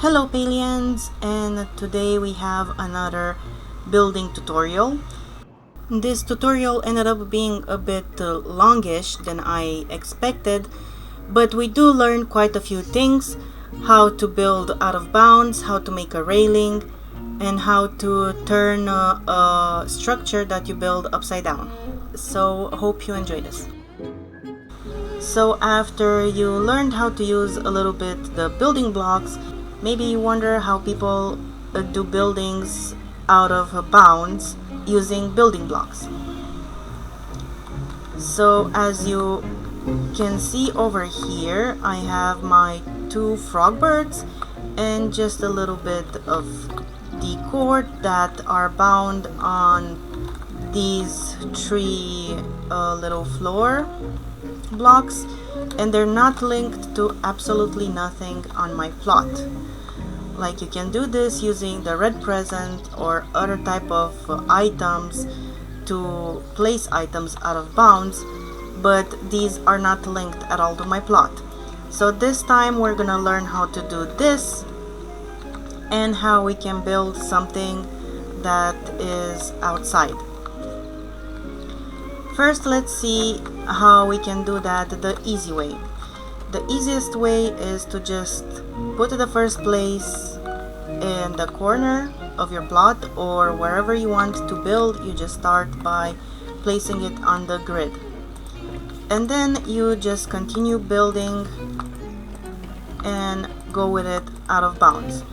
Hello Palians, and today we have another building tutorial. This tutorial ended up being a bit longish than I expected, but we do learn quite a few things: how to build out of bounds, how to make a railing, and how to turn a structure that you build upside down. So hope you enjoy this. So after you learned how to use a little bit the building blocks, maybe you wonder how people do buildings out of bounds using building blocks. So as you can see over here, I have my two frog birds and just a little bit of decor that are bound on these three little floor blocks, and they're not linked to absolutely nothing on my plot. Like, you can do this using the red present or other type of items to place items out of bounds, but these are not linked at all to my plot. So this time we're gonna learn how to do this and how we can build something that is outside. First, let's see how we can do that the easy way. The easiest way is to just put the first place in the corner of your plot, or wherever you want to build. You just start by placing it on the grid, and then you just continue building and go with it out of bounds.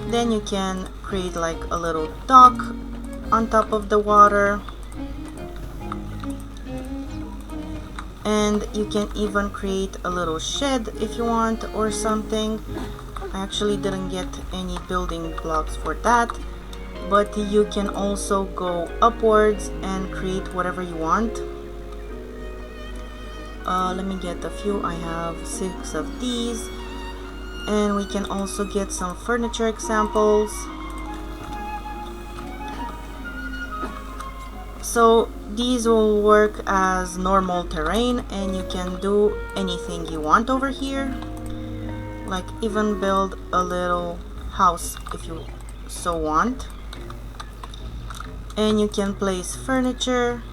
Then you can create like a little dock on top of the water, and you can even create a little shed if you want, or something. I actually didn't get any building blocks for that, but you can also go upwards and create whatever you want. Let me get a few. I have 6 of these, and we can also get some furniture examples. So these will work as normal terrain, and you can do anything you want over here, like even build a little house if you so want. And you can place furniture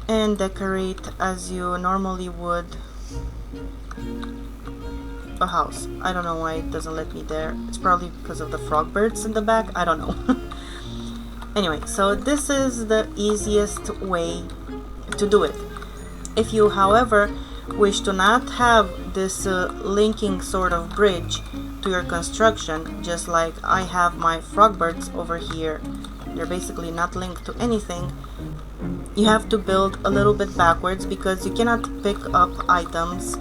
and decorate as you normally would a house. I don't know why it doesn't let me there. It's probably because of the frog birds in the back. I don't know. Anyway, so this is the easiest way to do it. If you, however, wish to not have this linking sort of bridge to your construction, just like I have my frog birds over here, they're basically not linked to anything, you have to build a little bit backwards, because you cannot pick up items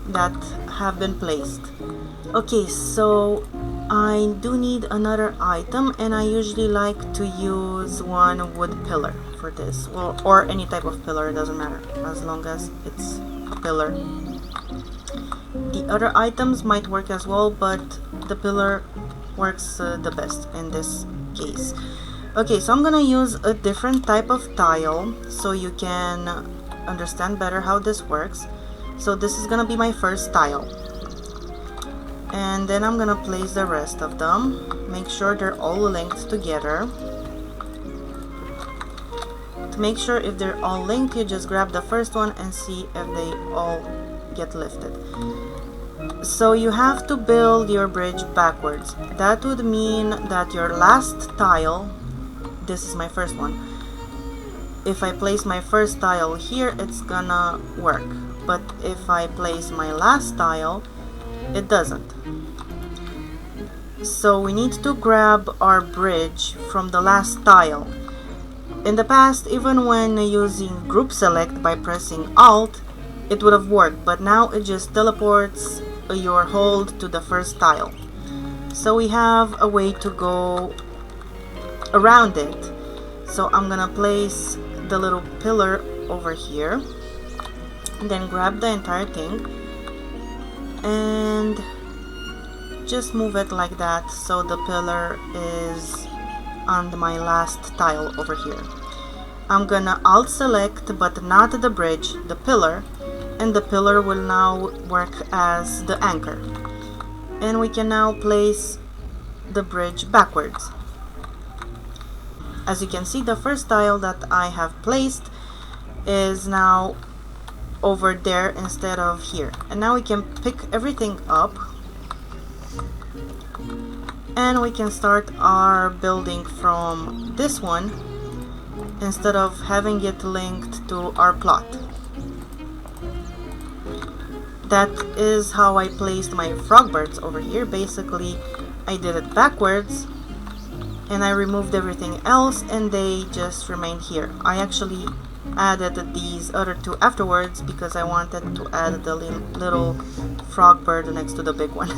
that have been placed. Okay, so I do need another item, and I usually like to use one wood pillar for this, or any type of pillar, it doesn't matter as long as it's a pillar. The other items might work as well, but the pillar works the best in this case. Okay, so I'm gonna use a different type of tile so you can understand better how this works. So this is gonna be my first tile, and then I'm gonna place the rest of them. Make sure they're all linked together. To make sure if they're all linked, you just grab the first one and see if they all get lifted. So you have to build your bridge backwards. That would mean that your last tile, this is my first one, if I place my first tile here, it's gonna work. But if I place my last tile, it doesn't. So we need to grab our bridge from the last tile. In the past, even when using group select by pressing Alt, it would have worked, but now it just teleports your hold to the first tile. So we have a way to go around it. So I'm gonna place the little pillar over here, then grab the entire thing and just move it like that, so the pillar is on my last tile over here. I'm gonna alt select, but not the bridge, the pillar, and the pillar will now work as the anchor. And we can now place the bridge backwards. As you can see, the first tile that I have placed is now over there instead of here. And now we can pick everything up and we can start our building from this one instead of having it linked to our plot. That is how I placed my frog birds over here. Basically, I did it backwards and I removed everything else and they just remained here. I actually added these other two afterwards because I wanted to add the little frog bird next to the big one.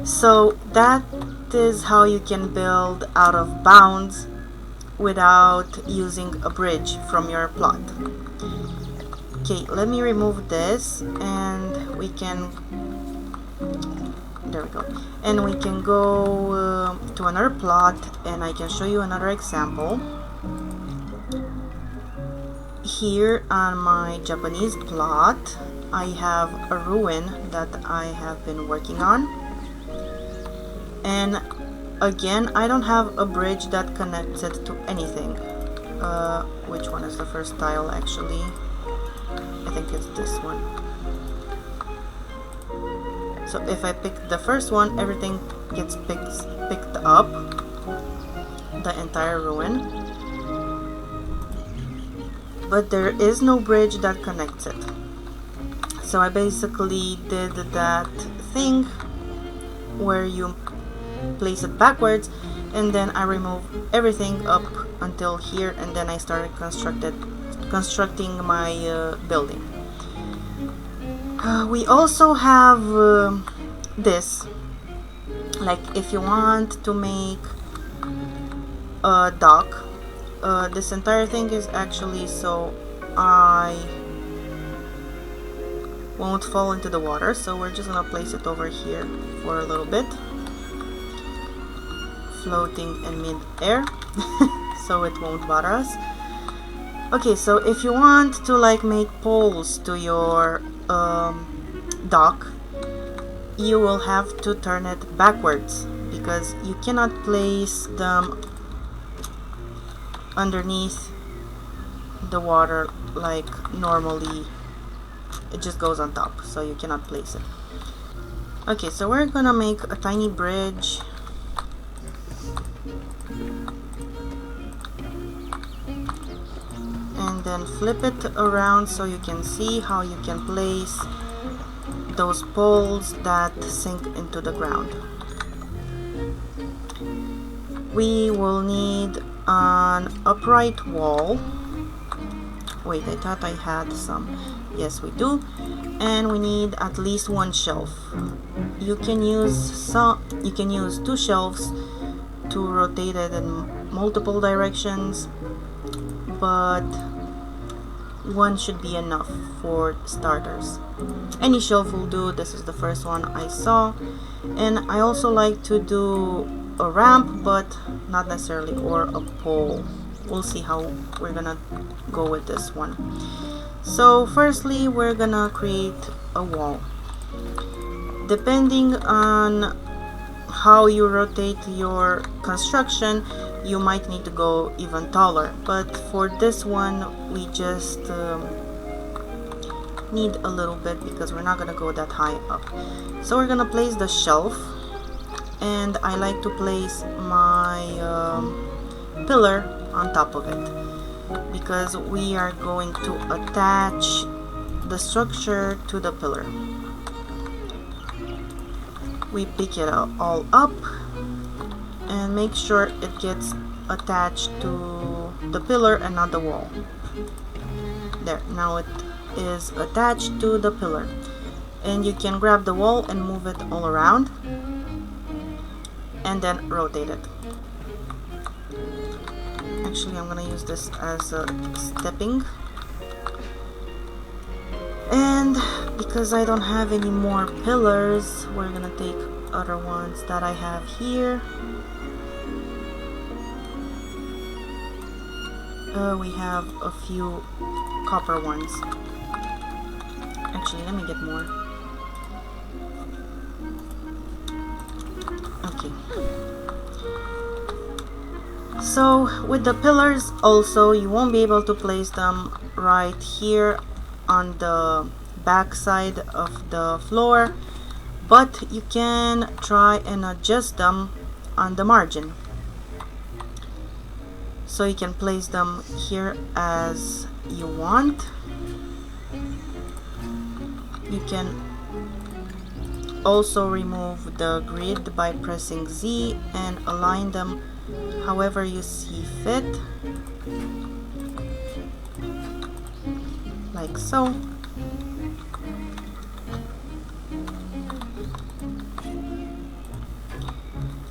So that is how you can build out of bounds without using a bridge from your plot. Okay, let me remove this and we can, there we go, and we can go to another plot and I can show you another example. Here on my Japanese plot I have a ruin that I have been working on, and again I don't have a bridge that connects it to anything. Which one is the first tile actually? I think it's this one. So if I pick the first one, everything gets picked up, the entire ruin, but there is no bridge that connects it. So I basically did that thing where you place it backwards and then I remove everything up until here and then I started constructing my building. We also have this, like if you want to make a dock, this entire thing is actually so I won't fall into the water, so we're just gonna place it over here for a little bit, floating in mid-air so it won't bother us. Okay, so if you want to like make poles to your dock, you will have to turn it backwards because you cannot place them underneath the water like normally. It just goes on top, so you cannot place it. Okay, so we're gonna make a tiny bridge and then flip it around so you can see how you can place those poles that sink into the ground. We will need an upright wall. Wait, I thought I had some. Yes, we do. And we need at least one shelf. You can use two shelves to rotate it in multiple directions, but one should be enough for starters. Any shelf will do. This is the first one I saw, and I also like to do a ramp, but not necessarily, or a pole. We'll see how we're gonna go with this one. So firstly, we're gonna create a wall. Depending on how you rotate your construction, you might need to go even taller, but for this one we just need a little bit because we're not gonna go that high up. So we're gonna place the shelf, and I like to place my pillar on top of it because we are going to attach the structure to the pillar. We pick it all up and make sure it gets attached to the pillar and not the wall. There, now it is attached to the pillar, and you can grab the wall and move it all around and then rotate it. Actually, I'm gonna use this as a stepping, and because I don't have any more pillars, we're gonna take other ones that I have here We have a few copper ones. Actually, let me get more. Okay. So with the pillars also, you won't be able to place them right here on the back side of the floor, but you can try and adjust them on the margin. So you can place them here as you want. You can also remove the grid by pressing Z and align them however you see fit, like so.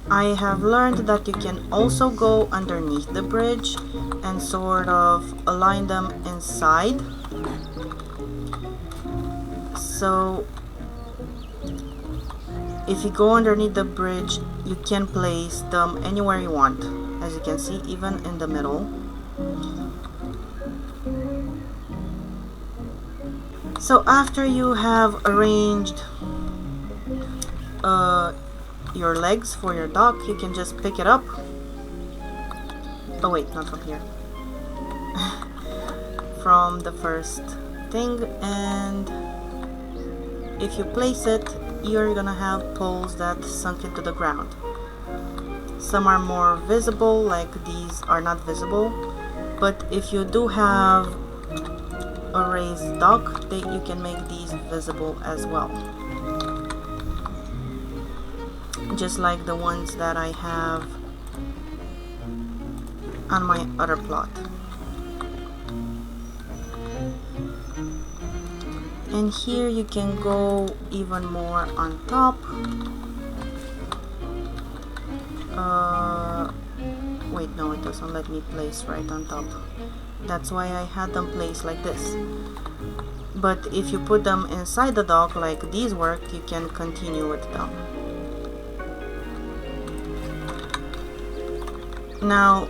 I have learned that you can also go underneath the bridge and sort of align them inside. So if you go underneath the bridge, you can place them anywhere you want, as you can see, even in the middle. So after you have arranged your legs for your dock, you can just pick it up. Oh wait, not from here. From the first thing, and if you place it, you're gonna have poles that sunk into the ground. Some are more visible, like these are not visible, but if you do have a raised dock, you can make these visible as well, just like the ones that I have on my other plot. And here you can go even more on top. Wait, no, it doesn't let me place right on top. That's why I had them placed like this. But if you put them inside the dock like these work, you can continue with them. Now,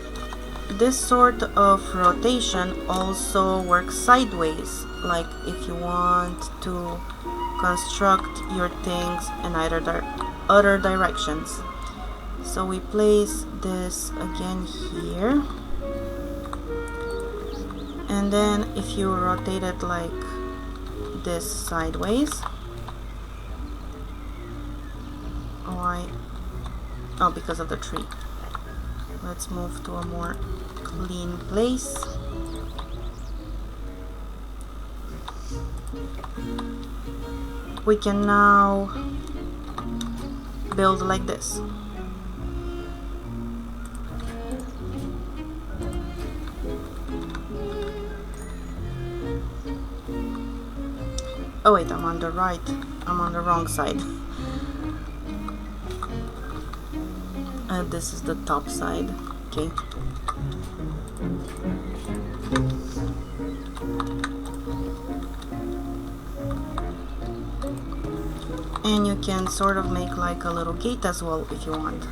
this sort of rotation also works sideways, like if you want to construct your things in other directions. So we place this again here, and then if you rotate it like this sideways, why? Oh, because of the tree. Let's move to a more clean place. We can now build like this. Oh wait, I'm on the wrong side. This is the top side. Okay. And you can sort of make like a little gate as well if you want.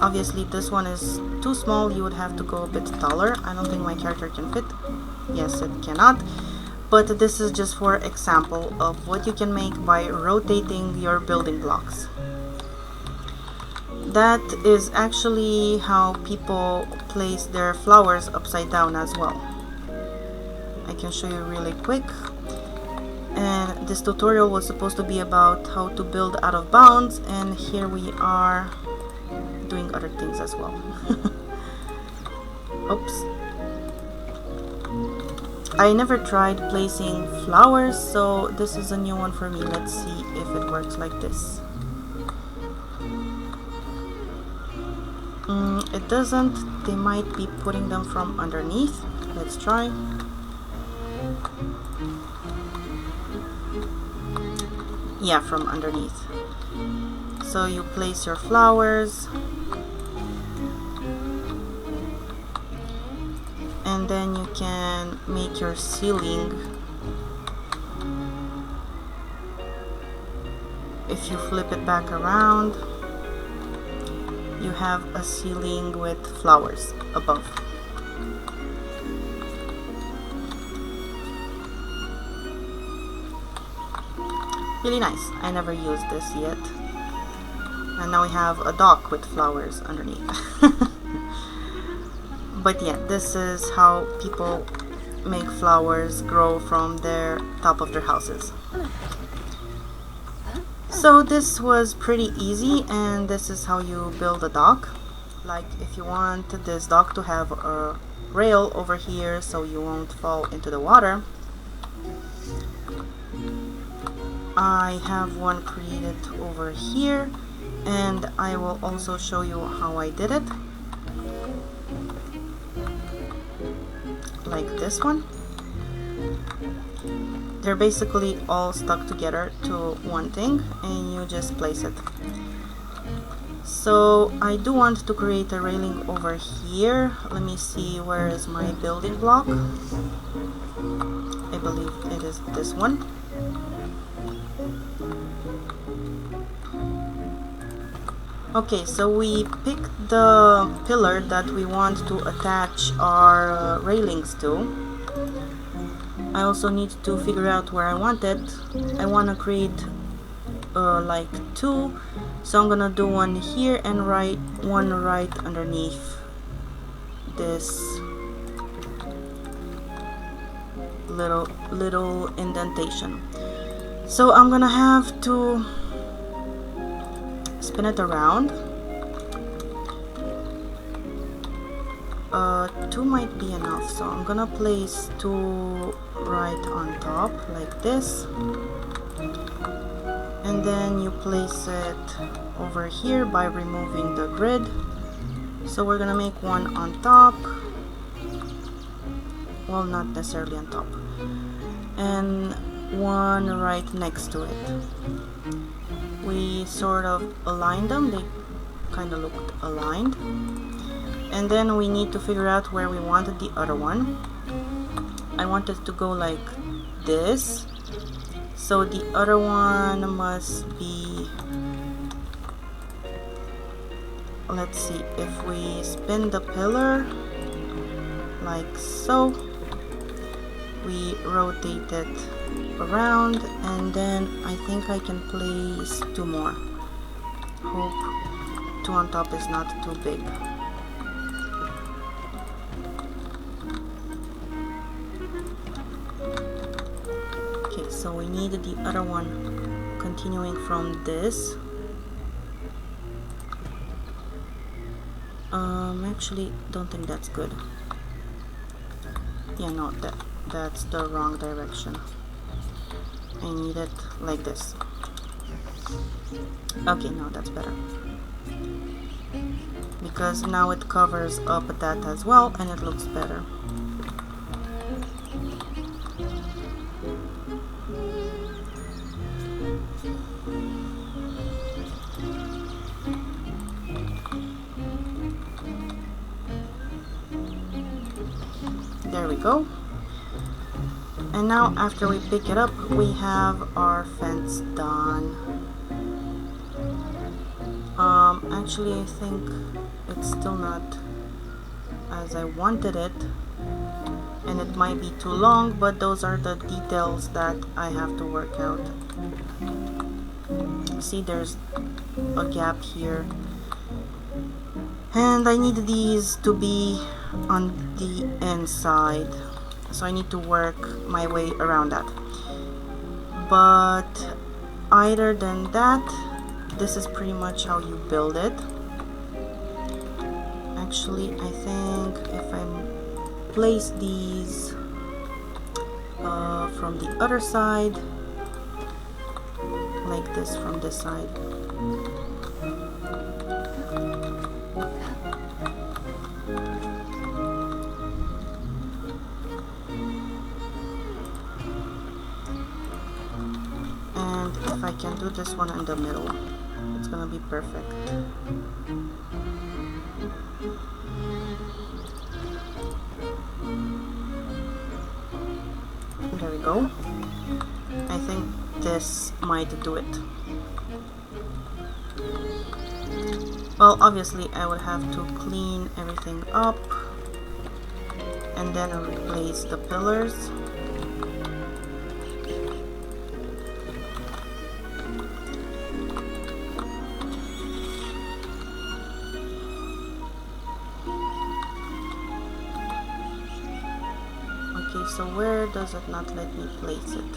Obviously this one is too small, you would have to go a bit taller. I don't think my character can fit. Yes, it cannot. But this is just for example of what you can make by rotating your building blocks. That is actually how people place their flowers upside down as well. I can show you really quick. And this tutorial was supposed to be about how to build out of bounds, and here we are doing other things as well. Oops. I never tried placing flowers, so this is a new one for me. Let's see if it works like this. It doesn't. They might be putting them from underneath. Let's try. Yeah, from underneath. So you place your flowers, and then you can make your ceiling. If you flip it back around, you have a ceiling with flowers above. Really nice. I never used this yet. And now we have a dock with flowers underneath. But yeah, this is how people make flowers grow from their top of their houses. So this was pretty easy, and this is how you build a dock. Like if you want this dock to have a rail over here so you won't fall into the water, I have one created over here, and I will also show you how I did it. Like this one. They're basically all stuck together to one thing, and you just place it. So I do want to create a railing over here. Let me see, where is my building block? I believe it is this one. Okay, so we picked the pillar that we want to attach our railings to. I also need to figure out where I want it. I want to create like two, so I'm gonna do one here and one right underneath this little indentation. So I'm gonna have to spin it around. Two might be enough, so I'm gonna place two right on top like this, and then you place it over here by removing the grid. So we're gonna make one on top, well, not necessarily on top, and one right next to it. We sort of aligned them, they kind of looked aligned. And then we need to figure out where we wanted the other one. I wanted to go like this, so the other one must be, let's see, if we spin the pillar like so, we rotate it around, and then I think I can place two more. Hope two on top is not too big. Okay, so we need the other one continuing from this. Actually, don't think that's good. Yeah, no, that's the wrong direction. I need it like this. Okay, no, that's better. Because now it covers up that as well, and it looks better. There we go. And now after we pick it up, we have our fence done. Actually, I think it's still not as I wanted it, and it might be too long, but those are the details that I have to work out. See, there's a gap here, and I need these to be on the inside, so I need to work my way around that. But other than that, this is pretty much how you build it. Actually, I think if I place these from the other side, like this from this side, and if I can do this one in the middle, it's gonna be perfect. There we go. I think this might do it. Well, obviously I would have to clean everything up and then replace the pillars. Okay, so where does it not let me place it?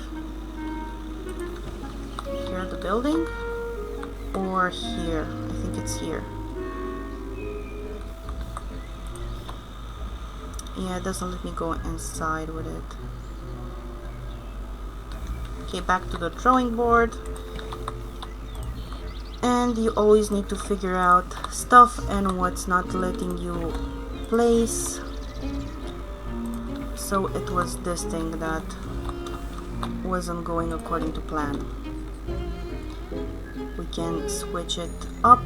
Here the building? Or here? I think it's here. Yeah, it doesn't let me go inside with it. Okay, back to the drawing board. And you always need to figure out stuff and what's not letting you place. So it was this thing that wasn't going according to plan. We can switch it up.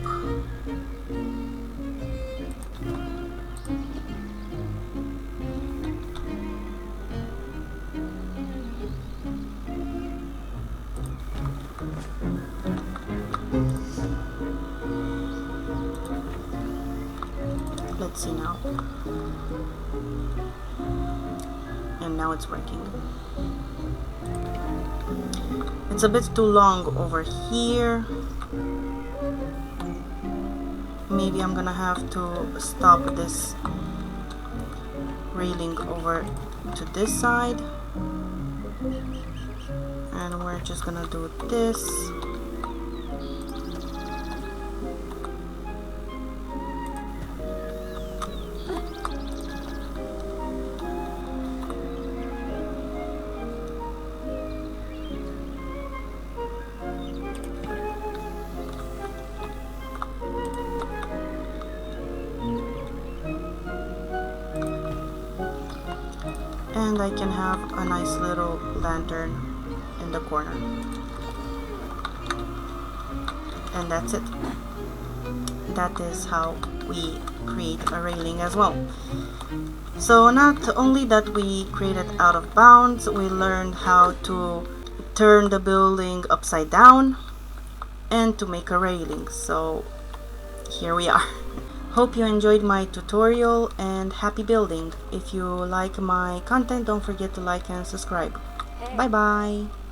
Let's see now. And now it's working. It's a bit too long over here. Maybe I'm gonna have to stop this railing over to this side. And we're just gonna do this. And I can have a nice little lantern in the corner. And that's it. That is how we create a railing as well. So not only that we created out of bounds, we learned how to turn the building upside down and to make a railing. So here we are. Hope you enjoyed my tutorial and happy building. If you like my content, don't forget to like and subscribe. Bye bye.